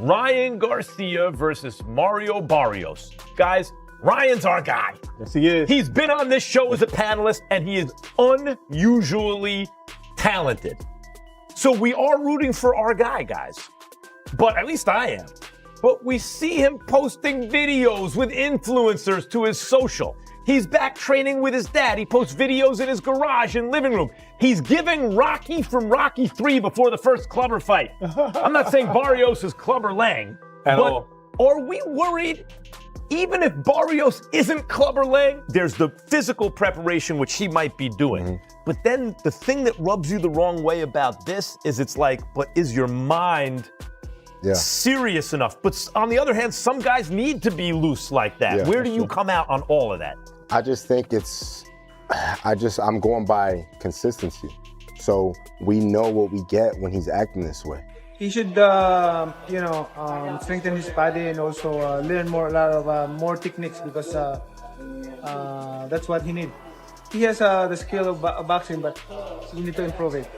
Ryan Garcia versus Mario Barrios. Guys, Ryan's our guy. Yes, he is. He's been on this show as a panelist, and he is unusually talented. So we are rooting for our guy, guys. But at least I am. But we see him posting videos with influencers to his social. He's back training with his dad. He posts videos in his garage and living room. He's giving Rocky from Rocky 3 before the first clubber fight. I'm not saying Barrios is Clubber Lang, but are we worried? Even if Barrios isn't Clubber Lang, there's the physical preparation which he might be doing. But then the thing that rubs you the wrong way about this is it's like, but is your mind serious enough? But on the other hand, some guys need to be loose like that. Yeah, Where do you come out on all of that? I just think I'm going by consistency. So we know what we get when he's acting this way. He should, strengthen his body and also learn a lot of more techniques because that's what he needs. He has the skill of boxing, but we need to improve it.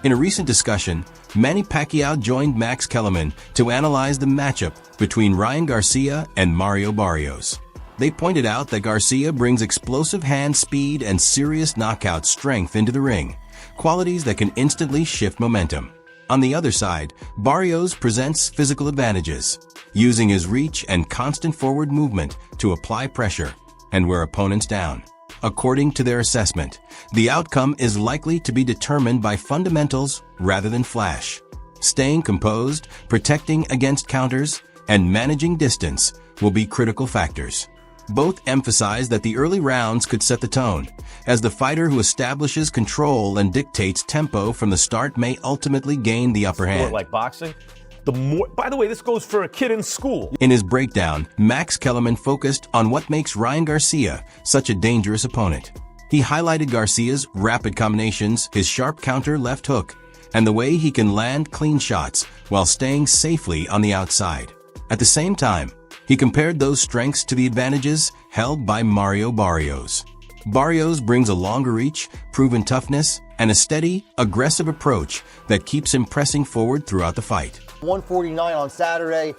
In a recent discussion, Manny Pacquiao joined Max Kellerman to analyze the matchup between Ryan Garcia and Mario Barrios. They pointed out that Garcia brings explosive hand speed and serious knockout strength into the ring, qualities that can instantly shift momentum. On the other side, Barrios presents physical advantages, using his reach and constant forward movement to apply pressure and wear opponents down. According to their assessment, the outcome is likely to be determined by fundamentals rather than flash. Staying composed, protecting against counters, and managing distance will be critical factors. Both emphasize that the early rounds could set the tone, as the fighter who establishes control and dictates tempo from the start may ultimately gain the upper hand. Like boxing, by the way, this goes for a kid in school. In his breakdown, Max Kellerman focused on what makes Ryan Garcia such a dangerous opponent. He highlighted Garcia's rapid combinations, his sharp counter left hook, and the way he can land clean shots while staying safely on the outside. At the same time, he compared those strengths to the advantages held by Mario Barrios. Barrios brings a longer reach, proven toughness, and a steady, aggressive approach that keeps him pressing forward throughout the fight. 149 on Saturday.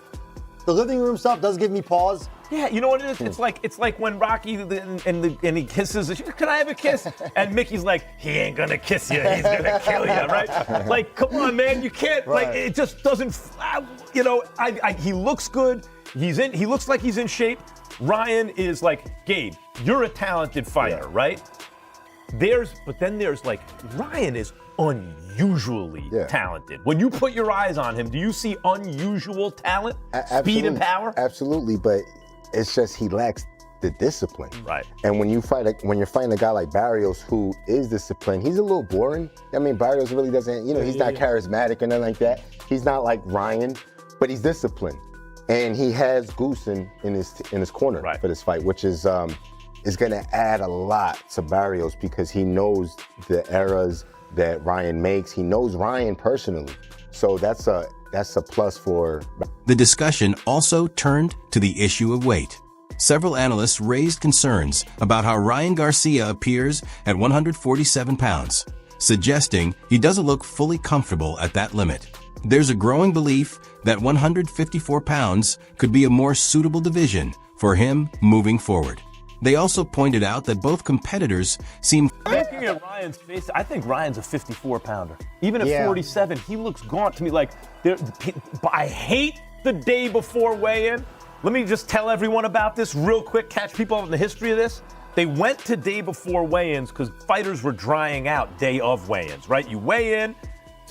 The living room stuff does give me pause. Yeah, you know what it is? It's like when Rocky and he kisses. Can I have a kiss? And Mickey's like, he ain't gonna kiss you. He's gonna kill you, right? Like, come on, man, you can't. Right. Like, it just doesn't. He looks good. He looks like he's in shape. Ryan is like, Gabe, you're a talented fighter, right? But then there's like, Ryan is unusually talented. When you put your eyes on him, do you see unusual talent, speed and power? Absolutely, but it's just he lacks the discipline. Right. And when you're fighting a guy like Barrios who is disciplined, he's a little boring. I mean, Barrios really doesn't, he's not charismatic or nothing like that. He's not like Ryan, but he's disciplined. And he has Goose in his corner for this fight, which is going to add a lot to Barrios because he knows the errors that Ryan makes. He knows Ryan personally. So that's a plus for. The discussion also turned to the issue of weight. Several analysts raised concerns about how Ryan Garcia appears at 147 pounds, suggesting he doesn't look fully comfortable at that limit. There's a growing belief that 154 pounds could be a more suitable division for him moving forward. They also pointed out that both competitors seem... Looking at Ryan's face, I think Ryan's a 54-pounder. Even at 47, he looks gaunt to me. Like, I hate the day before weigh-in. Let me just tell everyone about this real quick, catch people up in the history of this. They went to day before weigh-ins because fighters were drying out day of weigh-ins, right? You weigh in,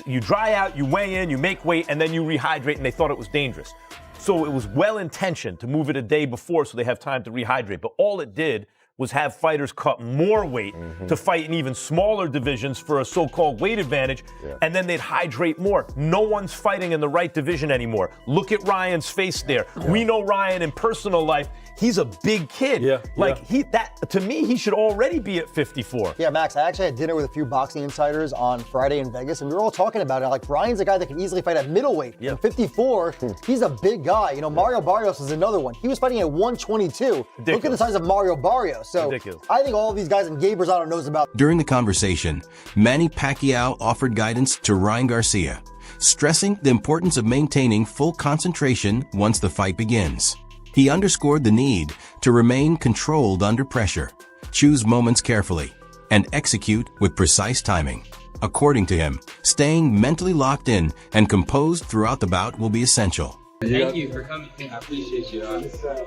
you dry out, you weigh in, you make weight, and then you rehydrate, and they thought it was dangerous. So it was well-intentioned to move it a day before so they have time to rehydrate. But all it did was have fighters cut more weight to fight in even smaller divisions for a so-called weight advantage, and then they'd hydrate more. No one's fighting in the right division anymore. Look at Ryan's face there. We know Ryan in personal life. He's a big kid. To me, he should already be at 54. Yeah, Max, I actually had dinner with a few boxing insiders on Friday in Vegas, and we were all talking about it. Like, Ryan's a guy that can easily fight at middleweight. At 54, he's a big guy. Mario Barrios is another one. He was fighting at 122. Ridiculous. Look at the size of Mario Barrios. So ridiculous. I think all of these guys, and Gabe Rosado knows about. During the conversation, Manny Pacquiao offered guidance to Ryan Garcia, stressing the importance of maintaining full concentration once the fight begins. He underscored the need to remain controlled under pressure, choose moments carefully, and execute with precise timing. According to him, staying mentally locked in and composed throughout the bout will be essential. Thank you for coming. I appreciate you.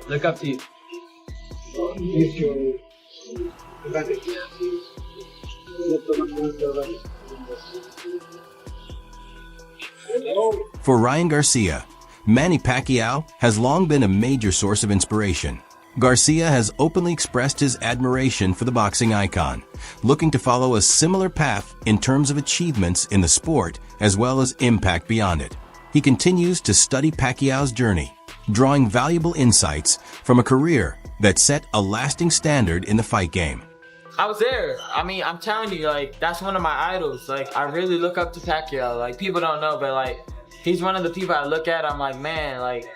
Look up to you. For Ryan Garcia, Manny Pacquiao has long been a major source of inspiration. Garcia has openly expressed his admiration for the boxing icon, looking to follow a similar path in terms of achievements in the sport as well as impact beyond it. He continues to study Pacquiao's journey, drawing valuable insights from a career that set a lasting standard in the fight game. I was there. I mean, I'm telling you, like, that's one of my idols. Like, I really look up to Pacquiao. Like, people don't know, but, like, he's one of the people I look at. I'm like, man, like,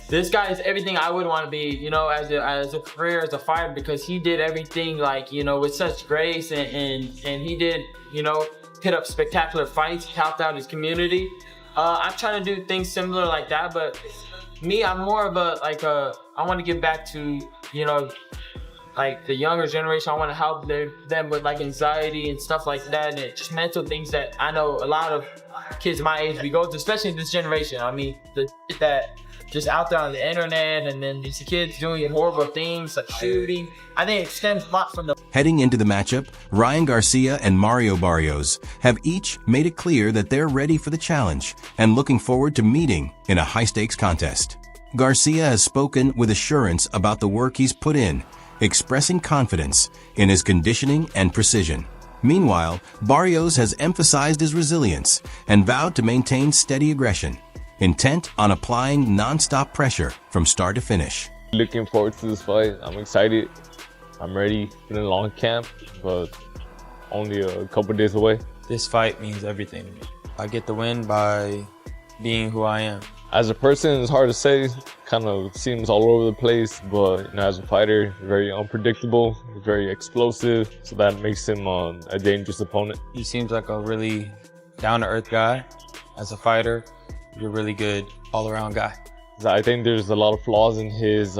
this guy is everything I would want to be, you know, as a career, as a fighter, because he did everything, like, you know, with such grace, and he did, you know, hit up spectacular fights, helped out his community. I'm trying to do things similar like that, but me, I'm more of a, like, I want to give back to, you know, like the younger generation. I want to help them with like anxiety and stuff like that, and just mental things that I know a lot of kids my age we go through, especially in this generation. I mean, the shit that just out there on the internet, and then these kids doing horrible things like shooting. I think it stems a lot from the... Heading into the matchup, Ryan Garcia and Mario Barrios have each made it clear that they're ready for the challenge and looking forward to meeting in a high-stakes contest. Garcia has spoken with assurance about the work he's put in, expressing confidence in his conditioning and precision. Meanwhile, Barrios has emphasized his resilience and vowed to maintain steady aggression, intent on applying non-stop pressure from start to finish. Looking forward to this fight. I'm excited. I'm ready. Been in a long camp, but only a couple days away. This fight means everything to me. I get the win by being who I am. As a person, it's hard to say. Kind of seems all over the place, but you know, as a fighter, very unpredictable, very explosive, so that makes him a dangerous opponent. He seems like a really down-to-earth guy. As a fighter, you're a really good all-around guy. I think there's a lot of flaws in his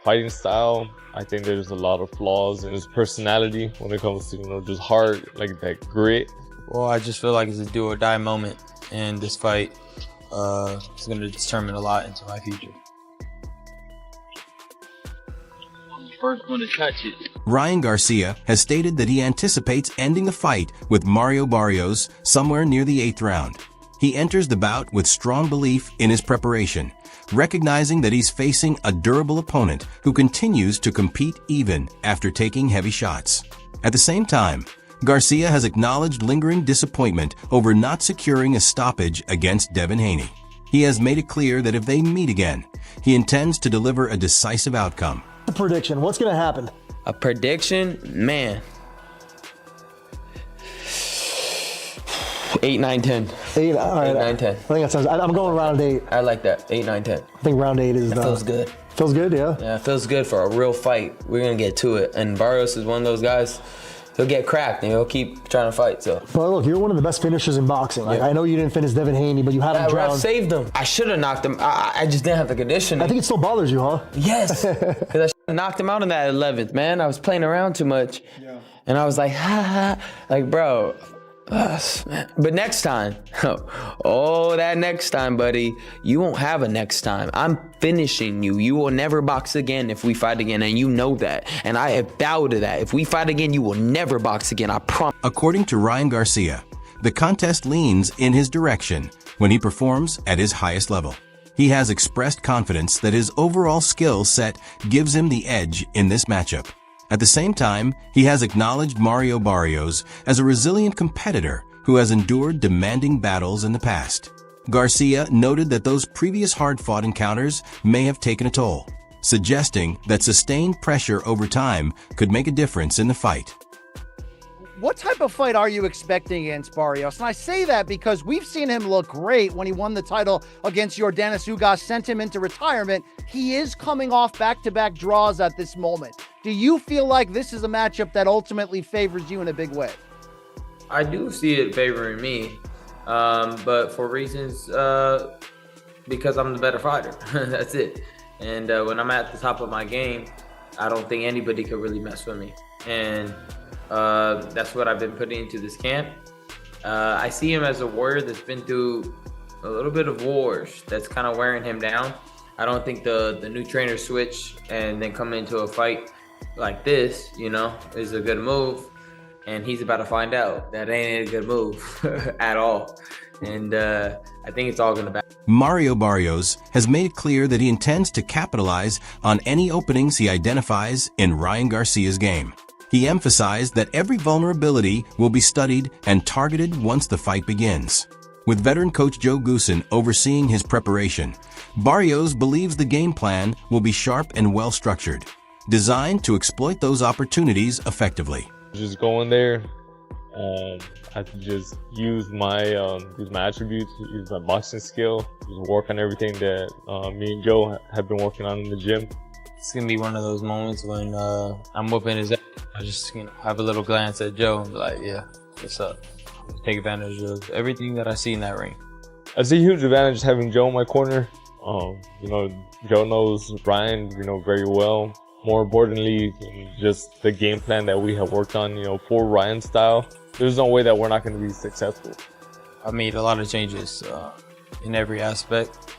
fighting style. I think there's a lot of flaws in his personality when it comes to, you know, just heart, like that grit. Well, I just feel like it's a do-or-die moment, and this fight is going to determine a lot into my future. I'm the first one to touch it. Ryan Garcia has stated that he anticipates ending the fight with Mario Barrios somewhere near the 8th round. He enters the bout with strong belief in his preparation, recognizing that he's facing a durable opponent who continues to compete even after taking heavy shots. At the same time, Garcia has acknowledged lingering disappointment over not securing a stoppage against Devin Haney. He has made it clear that if they meet again, he intends to deliver a decisive outcome. A prediction, what's going to happen? A prediction? Man. 8, 9, 10. 8, all right. 8, 9, 10. I think that sounds, I'm going round 8. I like that. 8, 9, 10. I think round 8 is That feels good. Feels good, yeah? Yeah, it feels good for a real fight. We're going to get to it. And Barrios is one of those guys, he'll get cracked and he'll keep trying to fight. So. Well, look, you're one of the best finishers in boxing. Like, I know you didn't finish Devin Haney, but you had him That ref drowned. saved him. I should have knocked him. I just didn't have the conditioning. I think it still bothers you, huh? Yes, because I should have knocked him out in that 11th, man. I was playing around too much. Yeah. And I was like, ha ha. Like, bro. But next time, oh, that next time, buddy, you won't have a next time. I'm finishing you. You will never box again if we fight again, and you know that. And I have vowed to that. If we fight again, you will never box again. I promise. According to Ryan Garcia, the contest leans in his direction when he performs at his highest level. He has expressed confidence that his overall skill set gives him the edge in this matchup. At the same time, he has acknowledged Mario Barrios as a resilient competitor who has endured demanding battles in the past. Garcia noted that those previous hard-fought encounters may have taken a toll, suggesting that sustained pressure over time could make a difference in the fight. What type of fight are you expecting against Barrios? And I say that because we've seen him look great when he won the title against Yordenis Ugas, sent him into retirement. He is coming off back-to-back draws at this moment. Do you feel like this is a matchup that ultimately favors you in a big way? I do see it favoring me. But for reasons, because I'm the better fighter. That's it. And when I'm at the top of my game, I don't think anybody could really mess with me. And that's what I've been putting into this camp. I see him as a warrior that's been through a little bit of wars that's kind of wearing him down. I don't think the new trainer switch and then come into a fight like this, is a good move. And he's about to find out that ain't a good move at all. And I think it's all going to back. Mario Barrios has made it clear that he intends to capitalize on any openings he identifies in Ryan Garcia's game. He emphasized that every vulnerability will be studied and targeted once the fight begins. With veteran coach Joe Goosen overseeing his preparation, Barrios believes the game plan will be sharp and well-structured, designed to exploit those opportunities effectively. Just go in there, I have to just use my attributes, use my boxing skill, just work on everything that me and Joe have been working on in the gym. It's gonna be one of those moments when I'm whooping his ass. I just have a little glance at Joe and be like, yeah, what's up? Take advantage of everything that I see in that ring. It's a huge advantage having Joe in my corner. Joe knows Ryan, very well. More importantly, just the game plan that we have worked on, for Ryan's style. There's no way that we're not going to be successful. I made a lot of changes in every aspect,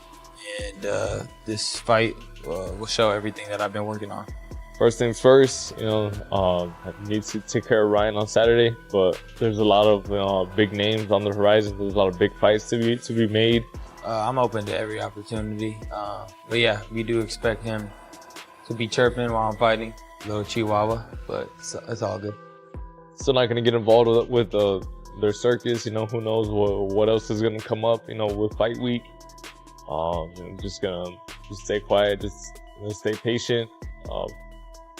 and this fight will show everything that I've been working on. First things first, I need to take care of Ryan on Saturday, but there's a lot of big names on the horizon. There's a lot of big fights to be made. I'm open to every opportunity, but yeah, we do expect him to be chirping while I'm fighting, little Chihuahua, but it's all good. Still not gonna get involved with their circus. Who knows what else is gonna come up. With fight week. Just gonna stay quiet, just stay patient.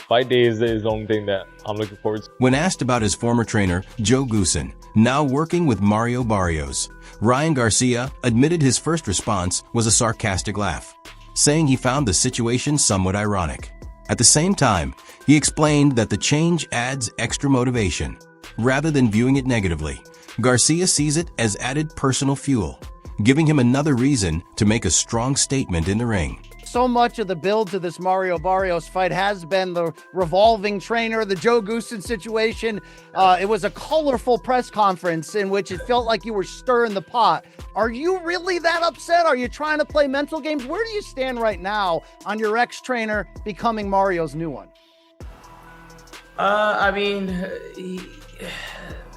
Fight day is the only thing that I'm looking forward to. When asked about his former trainer, Joe Goosen, now working with Mario Barrios, Ryan Garcia admitted his first response was a sarcastic laugh, saying he found the situation somewhat ironic. At the same time, he explained that the change adds extra motivation. Rather than viewing it negatively, Garcia sees it as added personal fuel, giving him another reason to make a strong statement in the ring. So much of the build to this Mario Barrios fight has been the revolving trainer, the Joe Goosen situation. It was a colorful press conference in which it felt like you were stirring the pot. Are you really that upset? Are you trying to play mental games? Where do you stand right now on your ex-trainer becoming Mario's new one? I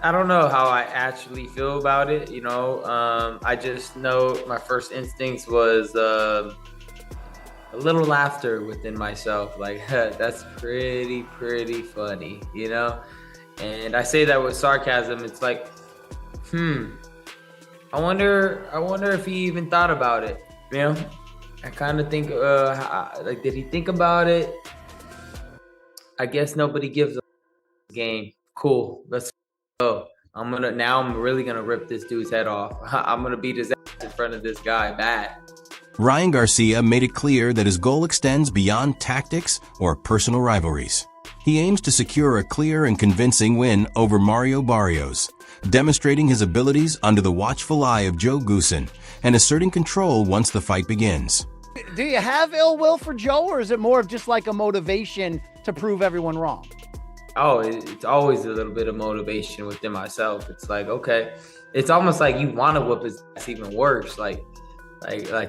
don't know how I actually feel about it. I just know my first instincts was a little laughter within myself, like, that's pretty funny, And I say that with sarcasm. It's like, I wonder if he even thought about it, I kind of think, did he think about it? I guess nobody gives a game. Cool, let's go. I'm really gonna rip this dude's head off. I'm gonna beat his ass in front of this guy bad. Ryan Garcia made it clear that his goal extends beyond tactics or personal rivalries. He aims to secure a clear and convincing win over Mario Barrios, demonstrating his abilities under the watchful eye of Joe Goosen and asserting control once the fight begins. Do you have ill will for Joe, or is it more of just like a motivation to prove everyone wrong? Oh, it's always a little bit of motivation within myself. It's like, okay, it's almost like you want to whoop his ass even worse. Like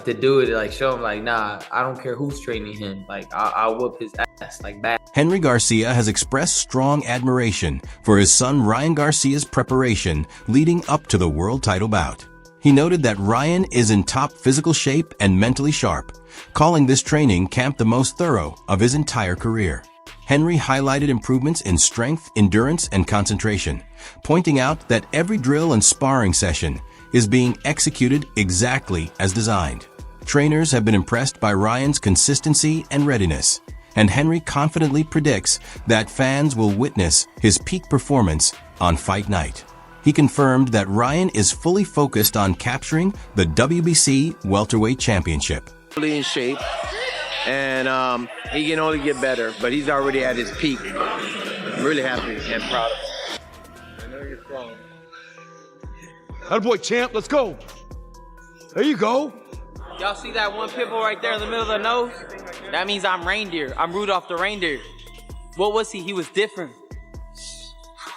to do it, like show him, like, nah, I don't care who's training him. Like, I'll whoop his ass like bad. Henry Garcia has expressed strong admiration for his son Ryan Garcia's preparation leading up to the world title bout. He noted that Ryan is in top physical shape and mentally sharp, calling this training camp the most thorough of his entire career. Henry highlighted improvements in strength, endurance, and concentration, pointing out that every drill and sparring session is being executed exactly as designed. Trainers have been impressed by Ryan's consistency and readiness, and Henry confidently predicts that fans will witness his peak performance on fight night. He confirmed that Ryan is fully focused on capturing the WBC Welterweight Championship. Fully in shape, and he can only get better, but he's already at his peak. I'm really happy and proud of him. I know you're strong. Attaboy, champ. Let's go. There you go. Y'all see that one pimple right there in the middle of the nose? That means I'm reindeer. I'm Rudolph the reindeer. What was he? He was different.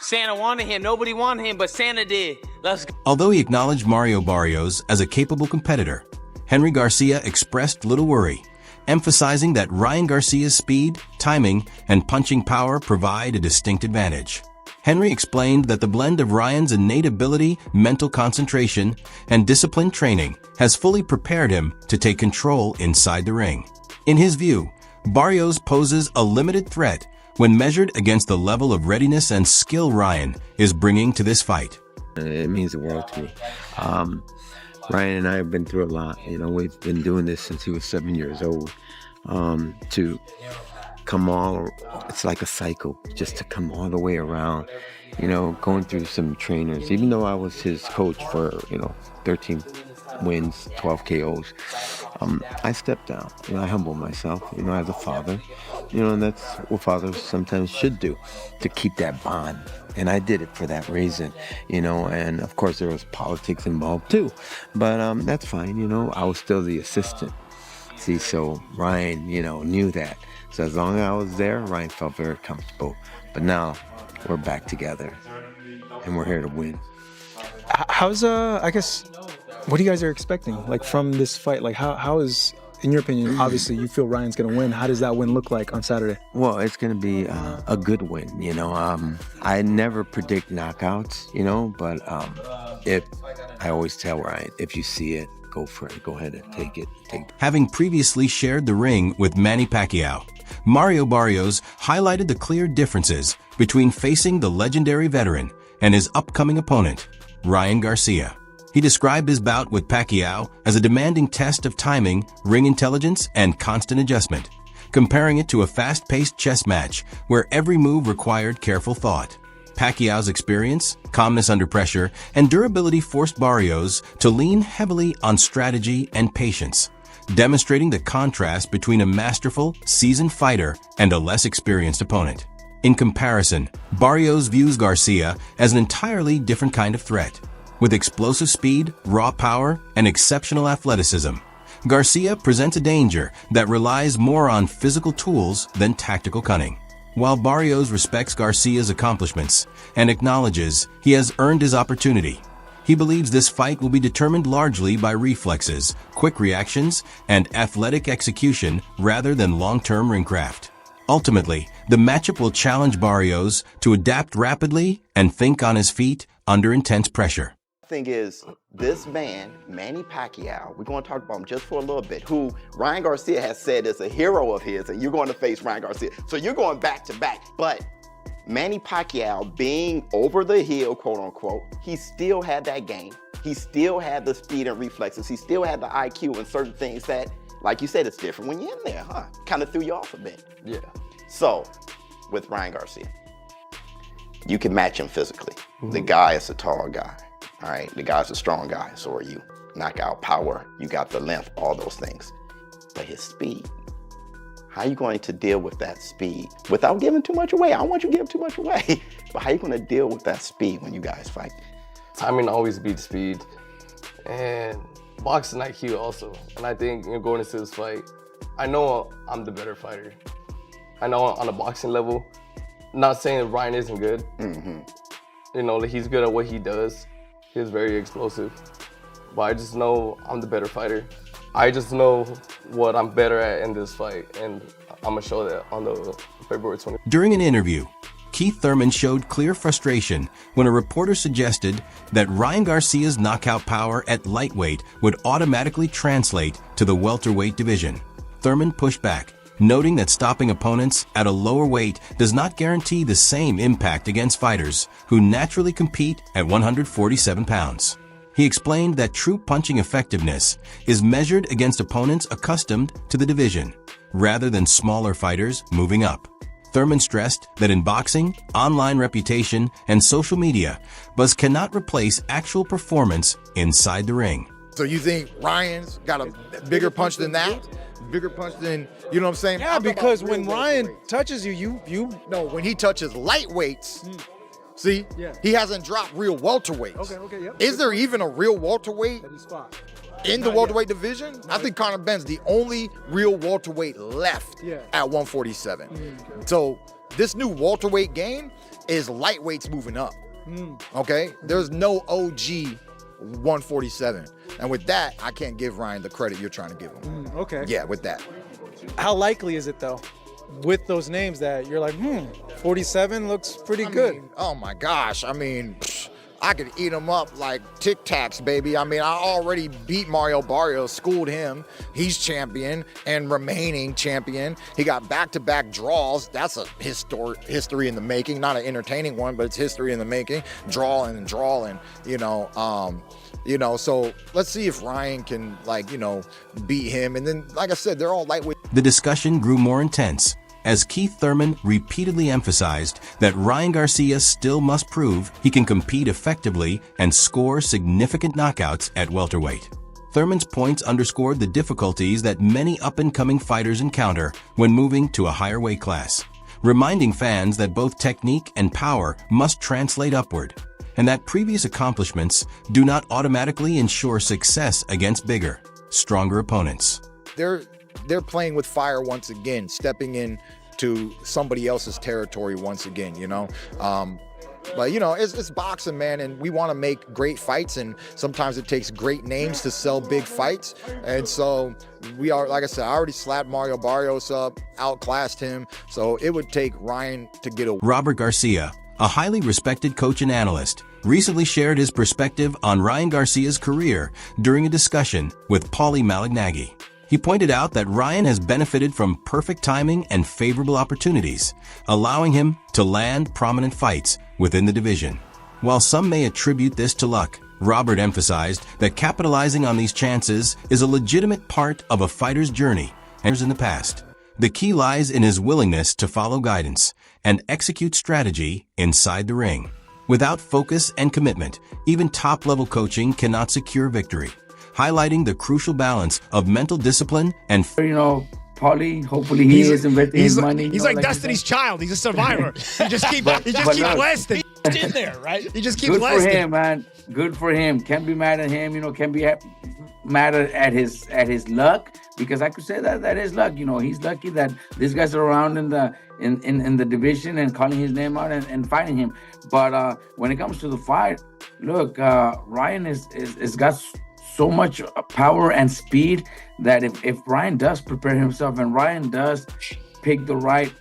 Santa wanted him. Nobody wanted him, but Santa did. Let's go. Although he acknowledged Mario Barrios as a capable competitor, Henry Garcia expressed little worry, emphasizing that Ryan Garcia's speed, timing, and punching power provide a distinct advantage. Henry explained that the blend of Ryan's innate ability, mental concentration, and disciplined training has fully prepared him to take control inside the ring. In his view, Barrios poses a limited threat when measured against the level of readiness and skill Ryan is bringing to this fight. It means the world to me. Ryan and I have been through a lot. You know, we've been doing this since he was 7 years old. To come it's like a cycle, just to come all the way around, you know, going through some trainers. Even though I was his coach for, 13 wins, 12 KOs, I stepped down. I humbled myself, as a father, and that's what fathers sometimes should do, to keep that bond. And I did it for that reason, and of course there was politics involved too, but that's fine, I was still the assistant. See, so Ryan, knew that. So as long as I was there, Ryan felt very comfortable. But now we're back together and we're here to win. How's, I guess, what do you guys are expecting, like, from this fight? Like, how is, in your opinion, obviously you feel Ryan's going to win. How does that win look like on Saturday? Well, it's going to be a good win, I never predict knockouts, but if I always tell Ryan, if you see it, go for it. Go ahead and take it. Having previously shared the ring with Manny Pacquiao, Mario Barrios highlighted the clear differences between facing the legendary veteran and his upcoming opponent, Ryan Garcia. He described his bout with Pacquiao as a demanding test of timing, ring intelligence, and constant adjustment, comparing it to a fast-paced chess match where every move required careful thought. Pacquiao's experience, calmness under pressure, and durability forced Barrios to lean heavily on strategy and patience, demonstrating the contrast between a masterful, seasoned fighter and a less experienced opponent. In comparison, Barrios views Garcia as an entirely different kind of threat. With explosive speed, raw power, and exceptional athleticism, Garcia presents a danger that relies more on physical tools than tactical cunning. While Barrios respects Garcia's accomplishments and acknowledges he has earned his opportunity, he believes this fight will be determined largely by reflexes, quick reactions, and athletic execution rather than long-term ringcraft. Ultimately, the matchup will challenge Barrios to adapt rapidly and think on his feet under intense pressure. Thing is, this man, Manny Pacquiao, we're going to talk about him just for a little bit, who Ryan Garcia has said is a hero of his, and you're going to face Ryan Garcia. So you're going back to back. But Manny Pacquiao, being over the hill, quote unquote, he still had that game. He still had the speed and reflexes. He still had the IQ and certain things that, like you said, it's different when you're in there, huh? Kind of threw you off a bit. Yeah. So, with Ryan Garcia, you can match him physically. The guy is a tall guy. All right, the guy's a strong guy, so are you. Knockout power, you got the length, all those things. But his speed, how are you going to deal with that speed without giving too much away? I don't want you to give too much away, but how are you going to deal with that speed when you guys fight? Timing always beats speed, and boxing IQ also. And I think going into this fight, I know I'm the better fighter. I know on a boxing level, not saying that Ryan isn't good. Like, he's good at what he does. He's very explosive, but I just know I'm the better fighter. I just know what I'm better at in this fight, and I'm gonna show that on the February 20th. During an interview, Keith Thurman showed clear frustration when a reporter suggested that Ryan Garcia's knockout power at lightweight would automatically translate to the welterweight division. Thurman pushed back, noting that stopping opponents at a lower weight does not guarantee the same impact against fighters who naturally compete at 147 pounds. He explained that true punching effectiveness is measured against opponents accustomed to the division, rather than smaller fighters moving up. Thurman stressed that in boxing, online reputation, and social media, buzz cannot replace actual performance inside the ring. So you think Ryan's got a bigger punch than that? Bigger punch than, you know what I'm saying? Yeah, because when Ryan touches you, No, when he touches lightweights, See? Yeah. He hasn't dropped real welterweights. Okay, yep. Is there even a real welterweight That he's fought. in the welterweight division? I think Conor Benn's the only real welterweight left at 147. So this new welterweight game is lightweights moving up. Okay? There's no OG 147. And with that, I can't give Ryan the credit you're trying to give him. Okay. Yeah, with that. How likely is it though, with those names that you're like, 47 looks pretty good? mean, oh my gosh. I mean, I could eat him up like Tic Tacs, baby. I mean, I already beat Mario Barrios, schooled him. He's champion and remaining champion. He got back-to-back draws. That's a history in the making. Not an entertaining one, but it's history in the making. Drawing, so let's see if Ryan can, beat him. And then, like I said, they're all lightweight. The discussion grew more intense as Keith Thurman repeatedly emphasized that Ryan Garcia still must prove he can compete effectively and score significant knockouts at welterweight. Thurman's points underscored the difficulties that many up-and-coming fighters encounter when moving to a higher weight class, reminding fans that both technique and power must translate upward, and that previous accomplishments do not automatically ensure success against bigger, stronger opponents. They're playing with fire once again, stepping in to somebody else's territory once again, But, it's boxing, man, and we want to make great fights, and sometimes it takes great names to sell big fights. And so we are, like I said, I already slapped Mario Barrios up, outclassed him, so it would take Ryan to get a... Robert Garcia, a highly respected coach and analyst, recently shared his perspective on Ryan Garcia's career during a discussion with Paulie Malignaggi. He pointed out that Ryan has benefited from perfect timing and favorable opportunities, allowing him to land prominent fights within the division. While some may attribute this to luck, Robert emphasized that capitalizing on these chances is a legitimate part of a fighter's journey and in the past. The key lies in his willingness to follow guidance and execute strategy inside the ring. Without focus and commitment, even top-level coaching cannot secure victory, highlighting the crucial balance of mental discipline and... Paulie, hopefully he is investing his money. He's like Destiny's Child. He's a survivor. He just keep blasting. He's in there, right? He just keep blasting. Good for him, man. Good for him. Can't be mad at him. Can't be mad at his luck, because I could say that is luck. He's lucky that these guys are around in the division and calling his name out and fighting him. But when it comes to the fight, look, Ryan is got so much power and speed that if Ryan does prepare himself and Ryan does pick the right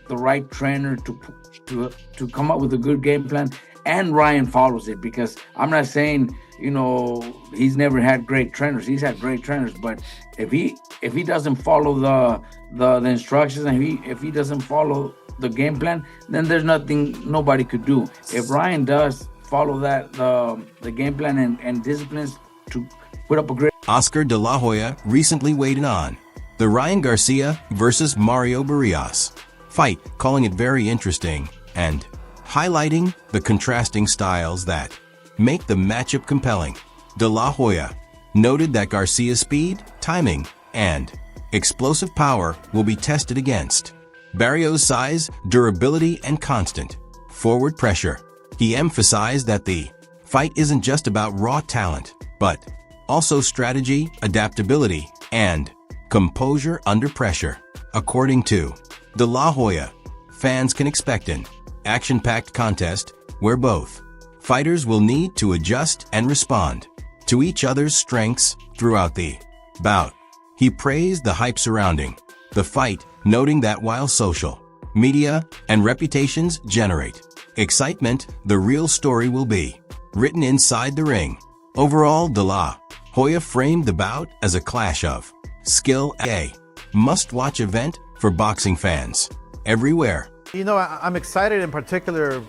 trainer to come up with a good game plan, and Ryan follows it, because I'm not saying he's never had great trainers. He's had great trainers, but if he doesn't follow the instructions, and if he doesn't follow the game plan, then there's nothing nobody could do. If Ryan does follow the game plan and disciplines to put up a great... Oscar De La Hoya recently weighed in on the Ryan Garcia versus Mario Barrios fight, calling it very interesting and highlighting the contrasting styles that make the matchup compelling. De La Hoya noted that Garcia's speed, timing, and explosive power will be tested against Barrios' size, durability, and constant forward pressure. He emphasized that the fight isn't just about raw talent, but also strategy, adaptability, and composure under pressure. According to De La Hoya, fans can expect an action-packed contest where both fighters will need to adjust and respond to each other's strengths throughout the bout. He praised the hype surrounding the fight, noting that while social media and reputations generate excitement, the real story will be written inside the ring. Overall, De La Hoya framed the bout as a clash of skill, a must-watch event for boxing fans everywhere. I'm excited in particular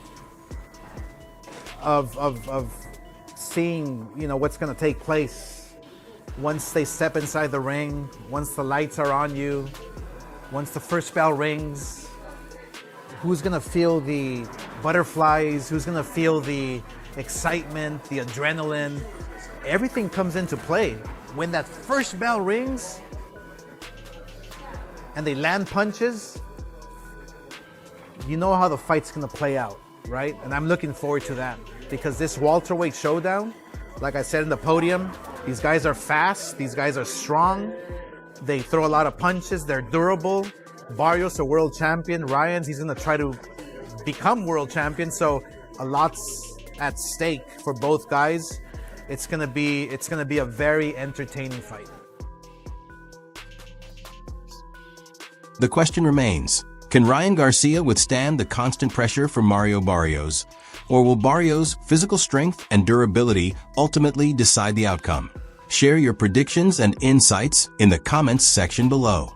of seeing, what's going to take place once they step inside the ring, once the lights are on you, once the first bell rings. Who's going to feel the butterflies? Who's going to feel the excitement, the adrenaline? Everything comes into play. When that first bell rings and they land punches, you know how the fight's gonna play out. right? And I'm looking forward to that because this welterweight showdown, like I said in the podium, these guys are fast, these guys are strong, they throw a lot of punches, they're durable. Barrios, a world champion. Ryan's, he's gonna try to become world champion. So a lot's at stake for both guys. It's gonna be a very entertaining fight. The question remains, can Ryan Garcia withstand the constant pressure from Mario Barrios? Or will Barrios' physical strength and durability ultimately decide the outcome? Share your predictions and insights in the comments section below.